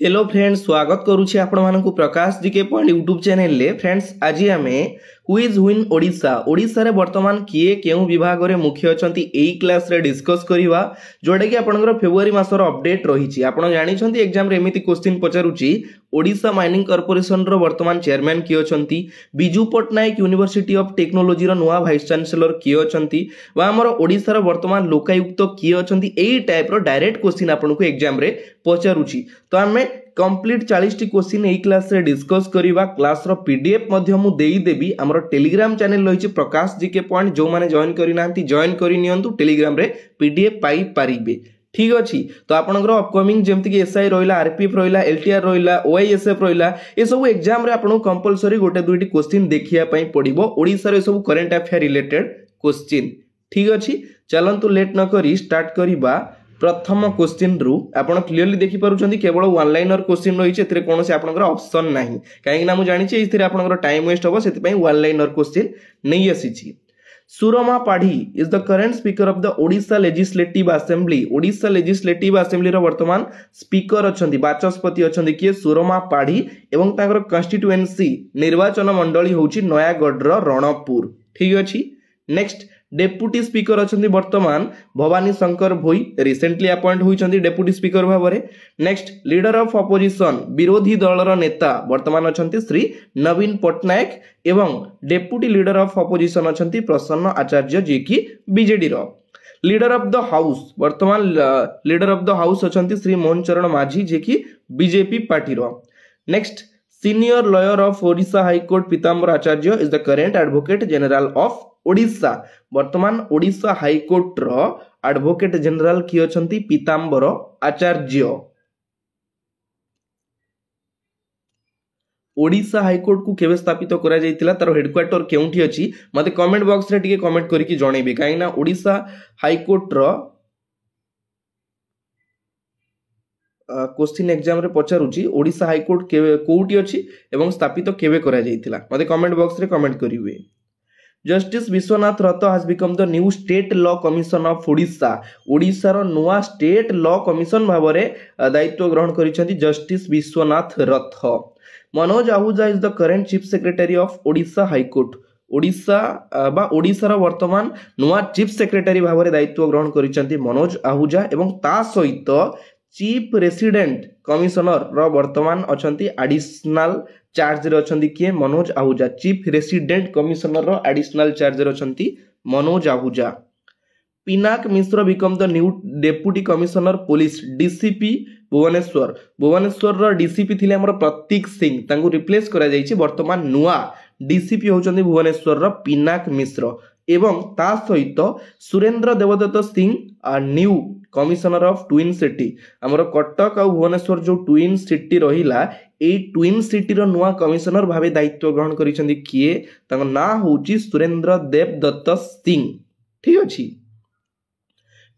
Hello friends, स्वागत करुछि आपण मानकु प्रकाश GK point YouTube channel ले। फ्रेंड्स, आज आमे क्विज विन ओडिशा ओडिशा रे वर्तमान किए केउ विभाग रे मुख्य अछंती एई क्लास रे डिस्कस करिवा, जोडा कि आपनकर फेब्रुआरी मासर अपडेट रहिछि। आपण जानि छंती एग्जाम रे एमिति क्वेश्चन पचारुछि ओडिशा माइनिंग कॉर्पोरेशन रो वर्तमान चेयरमैन किए अछंती, Biju Patnaik university of technology रो नुवा वाइस चांसलर किए अछंती, वा हमर ओडिशा रो वर्तमान लोकायुक्त किए अछंती। एई टाइप रो डायरेक्ट क्वेश्चन आपनको एग्जाम रे पचारुछि। तो आमे कंप्लीट 40 टी क्वेश्चन एई क्लास रे डिस्कस करिवा। क्लास रो पीडीएफ मध्य मु देई देबी। हमर टेलीग्राम चैनल रहिछि प्रकाश जीके पॉइंट, जो माने जॉइन करि नांती जॉइन करि नियंतु, टेलीग्राम रे पीडीएफ पाई पारिबे। ठीक अछि। तो आपनकर अपकमिंग जेमति कि एसआई रहिला, आरपीएफ रहिला, एलटीआर रहिला, ओआईएसएफ रहिला, ए सब एग्जाम रे आपन कंपलसरी गोटे दुईटी क्वेश्चन देखिया पई पड़िबो। ओडिसा रे सब करंट अफेयर रिलेटेड क्वेश्चन। ठीक अछि। चलंतु लेट न करी स्टार्ट करिबा। प्रथम क्वेश्चन रु आपण क्लियरली देखि पारुछंती केवल वन लाइनर क्वेश्चन रहिছে, एथिरे कोनोसी आपनकर ऑप्शन नाही, काहेकि ना मु जानि छि एथिरे आपनकर टाइम वेस्ट होबो, सेति पई वन लाइनर क्वेश्चन नै आसीछि। Surama Padhy is the current speaker of the Odisha legislative assembly. Odisha legislative assembly रो वर्तमान स्पीकर अछंती, बाचस्पति अछंती किए सुरमा पाढ़ी, एवं तांकर कॉन्स्टिट्युएंसी निर्वाचन मंडली होउछि नयागढ़ रो रणपुर। ठीक अछि। नेक्स्ट, डेप्यूटी स्पीकर अछंती वर्तमान भवानी शंकर भोई, रिसेंटली अपॉइंट होइछंती डेप्यूटी स्पीकर भाबरे। नेक्स्ट, लीडर ऑफ अपोजिशन विरोधी दलर नेता वर्तमान अछंती श्री नवीन पटनायक, एवं डेप्यूटी लीडर ऑफ अपोजिशन अछंती प्रसन्न आचार्य जी की बीजेडी रो। लीडर ऑफ द हाउस वर्तमान लीडर ऑफ द हाउस अछंती श्री मोहन चरण माझी जी की बीजेपी पार्टी रो। Next, senior lawyer of Odisha high court Pitambar Acharya is the current advocate general of Odisha. वर्तमान ओडिशा हाई कोर्ट रो एडवोकेट जनरल की अछंती पीताम्बर आचार्य। Odisha high court को केबे स्थापित करा जायतिला, तार हेडक्वार्टर केउंठी अछि, मते कमेंट बॉक्स रे टिके कमेंट करिकि जणैबे, काहे ना ओडिशा हाई कोर्ट रो क्वेश्चन एग्जाम रे पचारुछि ओडिशा हाई कोर्ट कोउठी अछि एवं स्थापित केबे करा जायतिला, मते कमेंट बॉक्स रे कमेंट करिवे। Justice Vishwanath Rath has become the new state law commission of Odisha. Odisha रो नुआ स्टेट लॉ कमिशन भाबरे दायित्व ग्रहण करिसंती justice Vishwanath Rath. Manoj Ahuja is the current chief secretary of Odisha high court. Odisha बा ओडिशा रो वर्तमान नुआ चीफ सेक्रेटरी भाबरे दायित्व ग्रहण करिसंती मनोज आहूजा, एवं ता सहित चीफ रेसिडेंट कमिशनर रो वर्तमान अछंती एडिशनल चार्ज रे अछंती किए Manoj Ahuja. Chief resident commissioner रो एडिशनल चार्ज रे अछंती Manoj Ahuja. Pinak Mishra become the new deputy commissioner police DCP Bhubaneswar. Bhubaneswar रो डीसीपी थिले हमर प्रतीक सिंह, तांको रिप्लेस करा जायछि। वर्तमान नुआ डीसीपी होचंती भुवनेश्वर रो पिनाक मिश्र, एवं ता सहित Surendra Devdatta Singh new commissioner of twin city. हमर कटक आ भुवनेश्वर जो ट्विन सिटी रहिला, ए ट्विन सिटी रो नुआ कमिशनर भाबे दायित्व ग्रहण करिसंती किए, तांको ना होउची सुरेंद्र देवदत्त सिंह। ठीक अछि।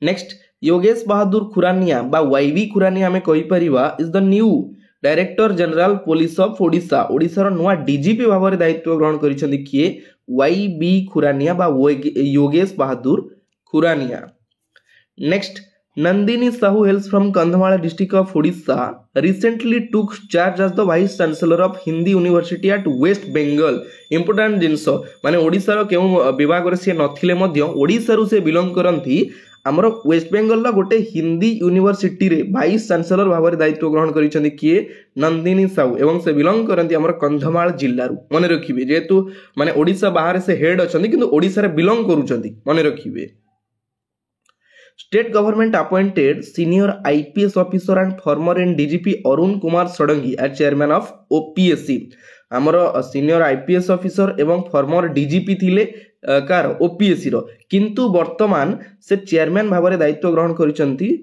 नेक्स्ट, योगेश बहादुर खुरानिया बा वाईवी खुरानिया हमें कहि परिबा is the new director general police of Odisha. Odisha रो नुआ डीजीपी भाबरे दायित्व ग्रहण करिसंती किए, वाईबी खुरानिया बा Yogesh Bahadur Khurania. Next, Nandini Sahu hails from Kandhamala district of Odisha, recently took charge as the vice chancellor of Hindi University at West Bengal। important जिनस माने ओडिसा रो केउ विभाग रे से नथिले मध्य ओडिसा रु से बिलोंग करंती, हमरो वेस्ट बेंगल ला गोटे हिंदी यूनिवर्सिटी रे वाइस चांसलर भाबरे दायित्व ग्रहण करिसंती किए नंदिनी साहू, एवं से बिलोंग करंती हमरो कंधमाल जिल्ला रु। मने रखिबे, जेतु माने ओडिसा बाहर से हेड अछंती किंतु ओडिसा रे बिलोंग करूचंती, मने रखिबे। State government appointed senior IPS officer and former DGP Arun Kumar Sadangi as chairman of OPSC। हमर सीनियर आईपीएस ऑफिसर एवं फॉर्मर डीजीपी थिले कार ओपीएससी रो, किंतु वर्तमान से चेयरमैन भाबरे दायित्व ग्रहण करिसंती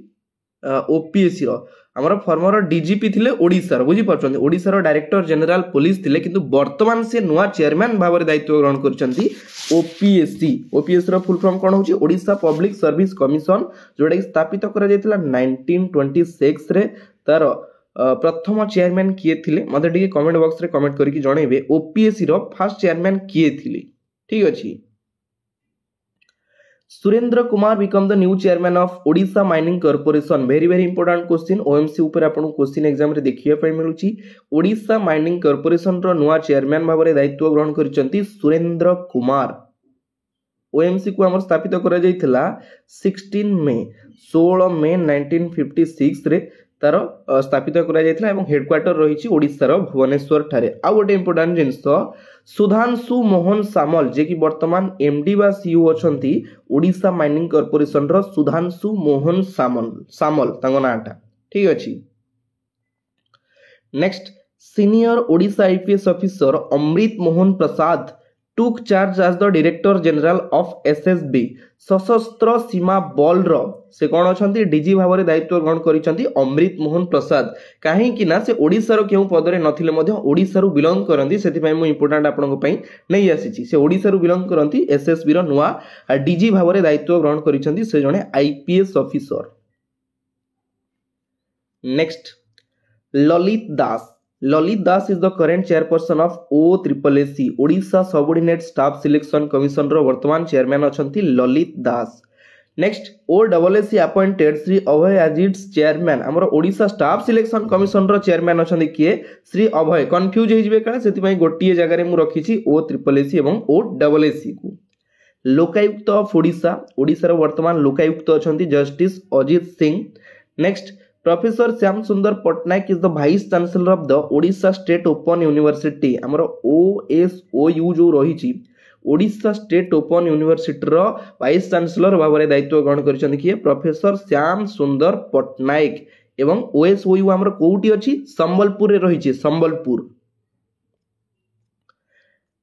ओपीएससी रो। हमर फॉर्मर डीजीपी थिले ओडिसा रो, बुझी परछन, ओडिसा रो डायरेक्टर जनरल पुलिस थिले, किंतु वर्तमान से नुआ चेयरमैन भाबरे दायित्व ग्रहण करिसंती ओपीएससी। ओपीएससी रो फुल फॉर्म कोन होची, ओडिशा पब्लिक सर्विस कमिशन, जोडा कि स्थापित करा जायतिला 1926 रे। तार प्रथम चेयरमैन किए थिले, मते टिके कमेंट बॉक्स रे comment करिकि जणैबे OPSC row first chairman किए थिले। ठीक अछि। Surendra Kumar become the new chairman of Odisha mining corporation very very important question OMC ऊपर आपन क्वेश्चन एग्जाम रे देखिया पई मिलुची ओडिशा माइनिंग कॉर्पोरेशन रो नुवा चेयरमैन भाबरे दायित्व ग्रहण करिसंती सुरेंद्र कुमार ओएमसी को हमर स्थापित करा जायथिला 16 मे 1956 रे तार स्थापित करा जायथिला एवं हेडक्वार्टर रहिछि ओडिसा रो भुवनेश्वर ठारे आ गोटे इंपोर्टेंट जिंस सुधांशु मोहन सामल जे कि वर्तमान एमडी बा सीईओ अछंती ओडिशा माइनिंग कॉर्पोरेशन रो सुधांशु मोहन सामल तांगो नाटा ठीक अछि। Next senior Odisha IPS officer Amrit Mohan Prasad took charge as the director general of SSB सशस्त्र सीमा बल रो से कोन अछंती डीजी भाबरे दायित्व ग्रहण करिसंती अमृत मोहन प्रसाद काहे कि ना से ओडिसा रो केउ पदरे नथिले मध्ये ओडिसा रो बिलोंग करंती सेति पई मु इंपोर्टेंट आपन पई नै आसीची से ओडिसा रो बिलोंग करंती एसएसबी रो नुवा डीजी भाबरे दायित्व ग्रहण करिसंती से जने IPS officer. Next Lalit Das is the current chairperson of OSSC Odisha subordinate staff selection commission रो वर्तमान चेयरमैन अछंती Lalit Das. Next OSSC appointed Shri Abhay as its chairman हमर ओडिशा स्टाफ सिलेक्शन कमिशन रो चेयरमैन अछंती किए श्री अभय कंफ्यूज हे जिवे काले सेति पई गोटिए जगह रे मु रखिछि OSSC एवं OSSC को। लोकायुक्त ऑफ ओडिशा ओडिसा रो वर्तमान लोकायुक्त अछंती justice Ajit Singh. Next professor Shyam Sundar Patnaik is the vice chancellor of the Odisha state open university हमर OSOU जो रहिछि ओडिशा स्टेट ओपन यूनिवर्सिटी रो वाइस चांसलर भाबरे दायित्व ग्रहण करिसंती कि प्रोफेसर श्याम सुंदर पटनायक एवं OSOU हमर कोउटी अछि संबलपुर रे रहिछि Sambalpur.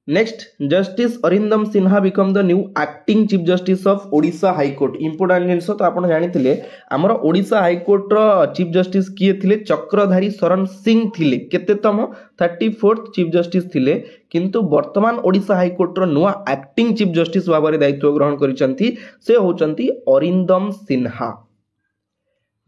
Next justice Arindam Sinha become the new acting chief justice of Odisha high court important जिंस तो आपण जानिथिले हमर ओडिशा हाई कोर्ट रो चीफ जस्टिस किए थिले चक्रधारी शरण सिंह थिले केतेतम 34th चीफ जस्टिस थिले किंतु वर्तमान ओडिशा हाई कोर्ट रो नुवा एक्टिंग चीफ जस्टिस भाबरे दायित्व ग्रहण करिसंती से होचंती Arindam Sinha.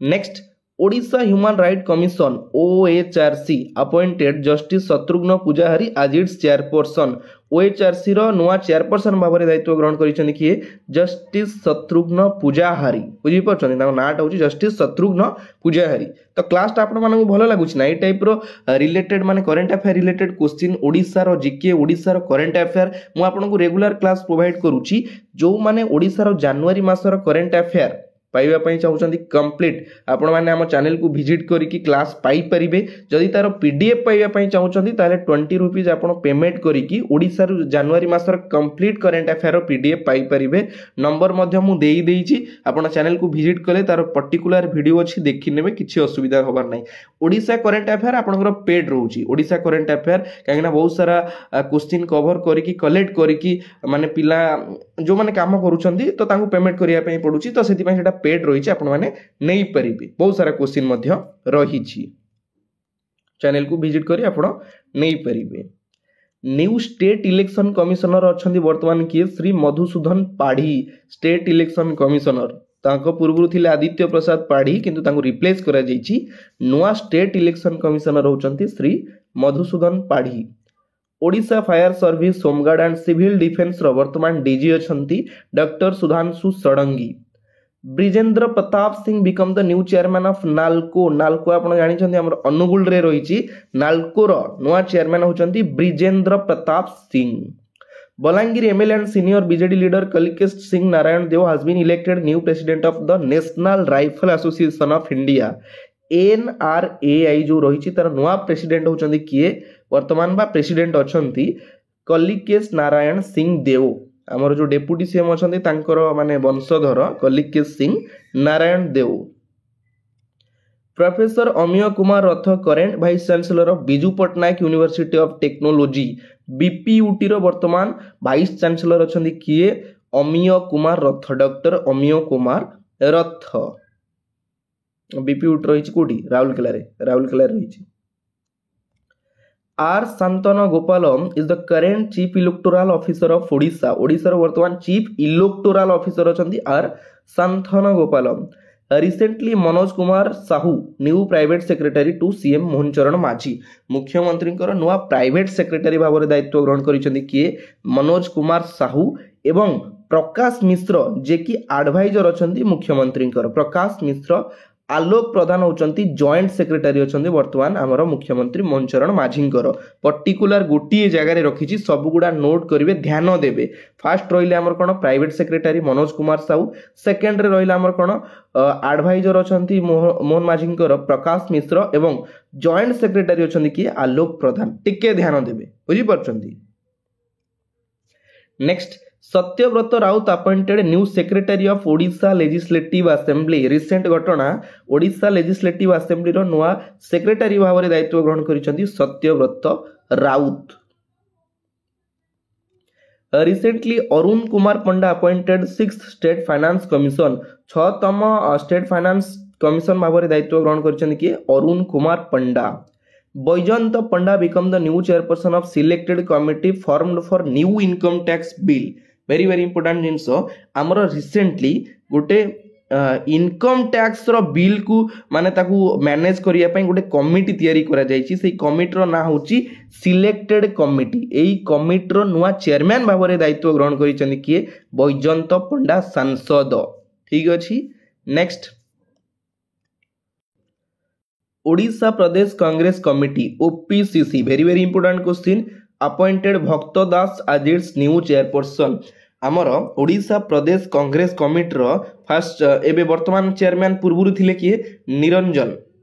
Next Odisha human right commission OHRC appointed justice Shatrughna Pujahari as its chairperson OHRC रो नुवा चेयरपर्सन भाबरे दायित्व ग्रहण करिसंती कि जस्टिस शत्रुघ्न पूजाहारी बुझि परछन ताको नाटा होची जस्टिस शत्रुघ्न पूजाहारी। तो क्लास टा आपण मानकु भलो लागुछि ना ए टाइप रो रिलेटेड माने current affair related question Odisha रो जीके ओडिसा रो करंट अफेयर मु आपनको रेगुलर क्लास प्रोवाइड करूची जो माने ओडिसा रो जनवरी मास रो करंट अफेयर पाइबा पई चाहउछंती कंप्लीट आपण माने हम चैनल को विजिट करी कि क्लास पाई परिबे जदि तार पीडीएफ पाइबा पई चाहउछंती ताले 20 रुपीस आपण पेमेंट करी कि ओडिसा रो जनवरी मासर कंप्लीट करंट अफेयर रो पीडीएफ पाई परिबे नंबर मध्ये मु देई देइची आपण चैनल को विजिट कले तार पर्टिकुलर वीडियो अछि देखि नेबे किछि असुविधा होबार नै। ओडिसा करंट अफेयर आपनकर पेड रहउची ओडिसा करंट अफेयर काहेना बहुत सारा क्वेश्चन कवर करी कि कलेक्ट करी कि माने पिला जो माने काम करूछंती तो तांको पेमेंट करिया पई पडुची तो सेति पई सेटा पेड रही आपण माने नहीं परिबे बहुत सारा क्वेश्चन मध्य रही चैनल को विजिट करी आपण नहीं परिबे। न्यू स्टेट इलेक्शन कमिशनर अछंती वर्तमान किए श्री मधुसूदन पाढ़ी स्टेट इलेक्शन कमिशनर तांको पूर्व थिले आदित्य प्रसाद पाढ़ी किंतु तांको रिप्लेस करा जाईची नुवा स्टेट इलेक्शन कमिशनर होचंती Shri Madhusudan Padhy. Odisha fire service home guard and civil defence रो वर्तमान डीजी अछंती doctor Sudhanshu Shadangi. Brijendra Pratap Singh become the new chairman of NALCO आपण जानि छथि हमर अनुगुल रे रहिछि नालको रो नुवा चेयरमैन होचंती Brijendra Pratap Singh. Balangir MLA and senior BJD leader Kalikesh Singh Narayan Deo has been elected new president of the national rifle association of India NRAI जो रहिछि तार नुवा प्रेसिडेंट होचंती किए वर्तमान बा प्रेसिडेंट अछंती कलिकेश नारायण सिंह देव आमर जो डेप्यूटी सीएम अछंती तांकर माने वंशधर Kalikesh Singh Narayan Deo. Professor Amiya Kumar Rath current vice chancellor of Biju Patnaik university of technology BPUT रो वर्तमान वाइस चांसलर अछंती किए अमिय कुमार रथ डॉक्टर अमिय कुमार रथ बीपीयूटी रहिछि कोठी राउरकेला रहिछि। R Shantan Gopalam is the current chief electoral officer of Odisha Odisha रो वर्तमान चीफ इलेक्टोरल ऑफिसर अछंती R Shantan Gopalam. Recently Manoj Kumar Sahu new private secretary to CM Mohan Charan Majhi मुख्यमंत्री नुआ प्राइवेट सेक्रेटरी भाव में दायित्व ग्रहण करिसेंती किए मनोज कुमार साहू एवं प्रकाश मिश्र जे कि एडवाइजर अछंती मुख्यमंत्री प्रकाश मिश्र आलोक प्रधान होचंती जॉइंट सेक्रेटरी अछंती वर्तमान आमर मुख्यमंत्री मोहन चरण माझी पर्टिकुलर गोटे जगह रखी सबुगुड़ा नोट करेंगे ध्यान देवे फास्ट रही आमर कौन private secretary Manoj Kumar Sahu second रहा आमर कौन एडवाइजर अछंती मोहन माझी प्रकाश मिश्र एवं जॉइंट सेक्रेटरी अछंती किए आलोक प्रधान टिके ध्यान देवे बुझीपारछंती। Next Satyabrata Raut appointed new secretary of Odisha legislative assembly recent घटना ओडिशा लेजिस्लेटिव असेंबली रो नुआ सेक्रेटरी भाव में दायित्व ग्रहण करिसेंती Satyabrata Raut. Recently Arun Kumar Panda appointed 6th state finance commission 6तम स्टेट फाइनेंस कमिशन भाव में दायित्व ग्रहण करिसेंती कि Arun Kumar Panda. Baijayant Panda become the new chairperson of selected committee formed for new income tax bill very very important जिनस आमर रिसेंटली गोटे इनकम टैक्स रो बिल को माने ताकू मैनेज करिया पई गोटे कमिटी तयारी करा जायछि सेही कमिटी रो ना होछि सिलेक्टेड कमिटी एई कमिटी रो नुआ चेयरमैन भाव में दायित्व ग्रहण करिसेंती किए बैजयंत पंडा सांसद ठीक अछि। Next Odisha Pradesh Congress committee OPCC very very important question appointed Bhakta Das as its new chairperson आमर ओडिशा प्रदेश कांग्रेस कमिटी रो फास्ट एबे वर्तमान चेयरमैन पूर्व थिले किए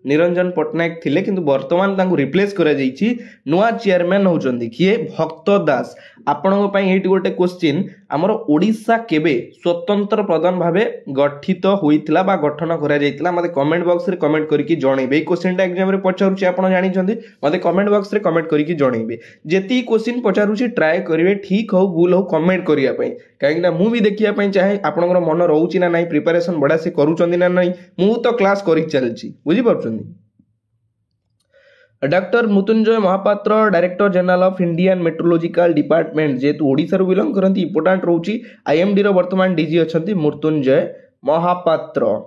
निरंजन पट्टनायक थिले किंतु वर्तमान तांको रिप्लेस करा जायछि नुआ चेयरमैन होचंदी किए भक्त दास। आपनको पई एटी गोटे क्वेश्चन आमर ओडिशा केबे स्वतंत्र प्रधान भाबे गठित होइतला बा गठन करा जायतला मते कमेंट बॉक्स रे कमेंट करके जणैबे ए क्वेश्चनटा एग्जाम रे पचारुछि आपण जानि छथि मते कमेंट बॉक्स रे कमेंट करके जणैबे जेती क्वेश्चन पचारुछि ट्राई करिवे ठीक हो भूल हो कमेंट करिया पई काहे ना मु भी देखिया पई चाहे आपनकर मन रहउछि ना नाही प्रिपरेशन बडा से करूचंदी ना नाही मु तो क्लास करि चलछि बुझि परछन। Doctor Mrutyunjay Mohapatra director general of Indian meteorological department जेतु ओडिसा रो बिलोंग करंती इंपोर्टेंट रहउछि आईएमडी रो वर्तमान डीजी अछंती Mrutyunjay Mohapatra.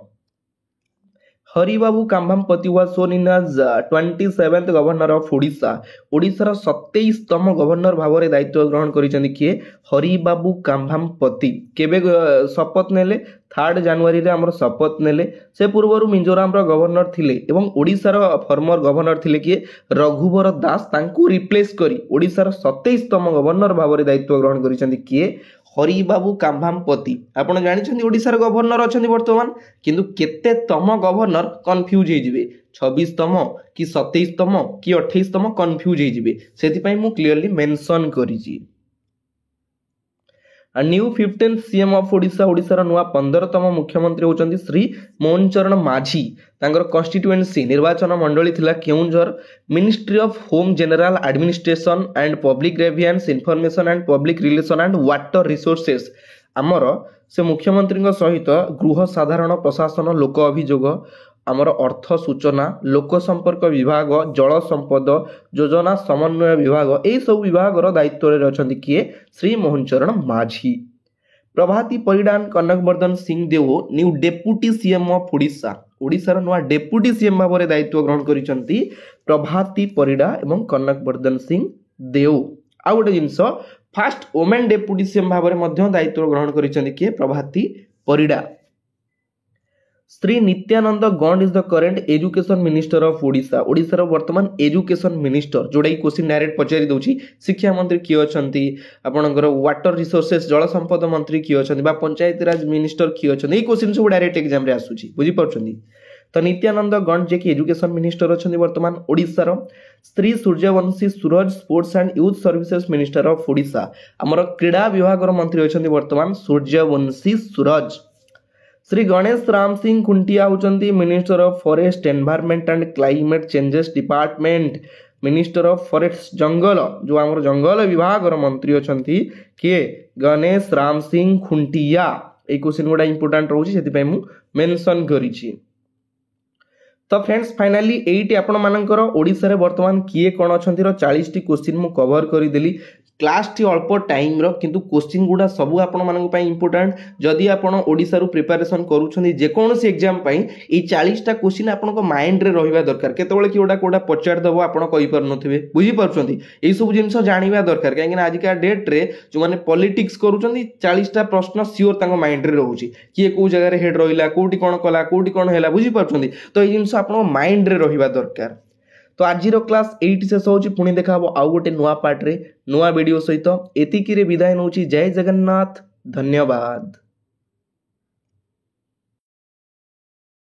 Haribabu Kambhampati was sworn in as 27th governor of Odisha Odisha रो 27तम गवर्नर भाव में दायित्व ग्रहण करिसेंती किए हरिबाबू काम्भामपति केबे शपथ नेले 3 जनवरी रे हमर शपथ नेले से पूर्वरु मिजोराम रो गवर्नर थिले एवं ओडिसा रो फॉर्मर गवर्नर थिले किए रघुवर दास तांको रिप्लेस करी ओडिसा रो 27तम गवर्नर भाव में दायित्व ग्रहण करिसेंती किए हरिबाबू काम्भामपति। आपण जानिछन्ती ओडिसा रो गवर्नर अछन्ती वर्तमान किंतु केते तम गवर्नर कंफ्यूज हे जिवे 26तम कि 27तम कि 28तम कंफ्यूज हे जिवे सेति पई मु क्लियरली मेंशन करिछि। New 15th CM of Odisha Odisha रो नुआ 15तम मुख्यमंत्री होचंती श्री मोहन चरण माझी तांगर कॉन्स्टिट्यूएंसी निर्वाचन मंडली थिला Keonjhar ministry of home general administration and public grievance information and public relation and water resources आमर से मुख्यमंत्री सहित गृह साधारण प्रशासन लोक अभियोग आमर अर्थ सूचना लोक संपर्क विभाग जल संपद योजना समन्वय विभाग यही सब विभाग दायित्व रे अछंती किए Shri Mohan Charan Majhi. Pravati Parida Kanakvardhan Singh Deo new deputy CM of Odisha Odisha नुआ डेप्यूटी सीएम भाव में दायित्व ग्रहण करिसंती प्रभाती परिडा एवं कनकवर्धन सिंह देव। आ गोटे जिनस फास्ट वुमेन डेप्यूटी सीएम भाव में मध्य दायित्व ग्रहण करिसंती किए Pravati Parida. Shri Nityananda Gond is the current education minister of Odisha Odisha रो वर्तमान एजुकेशन मिनिस्टर जोड़ा क्वेश्चन डायरेक्ट पचारि दउछि शिक्षा मंत्री किए अछंती आपनकर वाटर रिसोर्सेस जल संपद मंत्री किए अछंती बा पंचायत राज मिनिस्टर किए अछंती ए क्वेश्चन सब डायरेक्ट एग्जाम रे आसुछि बुझि परछंती। तो नित्यानंद गौंड जे कि एजुकेशन मिनिस्टर अछंती वर्तमान ओडिशा रो Shri Suryavanshi Suraj sports and youth services minister of Odisha हमर क्रीड़ा विभाग रो मंत्री अछंती वर्तमान सूर्यवंशी सूरज। श्री गणेश राम सिंह खुंटिया होचंती minister of forest environment and climate changes department minister of forest जंगल जो आमर जंगल विभाग रो मंत्री अछंती किए गणेश राम सिंह खुंटिया ए क्वेश्चन गोटा इंपोर्टेंट रहउछि सेति पय मु मेंशन करिछि। तो फ्रेंड्स फाइनली एइटी आपण मानकर ओडिसा रे वर्तमान किए कोन अछंती रो 40 टी क्वेश्चन मु कवर करि देली क्लास टी अल्प टाइम रो किंतु क्वेश्चन गुडा सब आपण मानक पई इंपोर्टेंट जदि आपण ओडिसा रु प्रिपरेशन करूछनी जे कोनोसी एग्जाम पई ए 40 टा क्वेश्चन आपण को माइंड रे रहिबा दरकार केतेबेले कि ओडा कोडा पचार दबो आपण कहि पर नथिबे बुझी परछंती ए सब जिंस जानिबा दरकार काहे कि आज का डेट रे जो माने पॉलिटिक्स करूछनी 40 टा प्रश्न सियोर तांको माइंड रे रहउची किए को जगह रे हेड रहिला कोठी कोन कला कोठी कोन हैला बुझी परछंती तो ए जिंस आपण माइंड रे रहिबा दरकार तो आज क्लास 8 शेष होची पुणी देखा हबो आउ गोटे नुआ पार्ट रे नुआ वीडियो सहित एतिकी रे विदाय नउची जय जगन्नाथ धन्यवाद।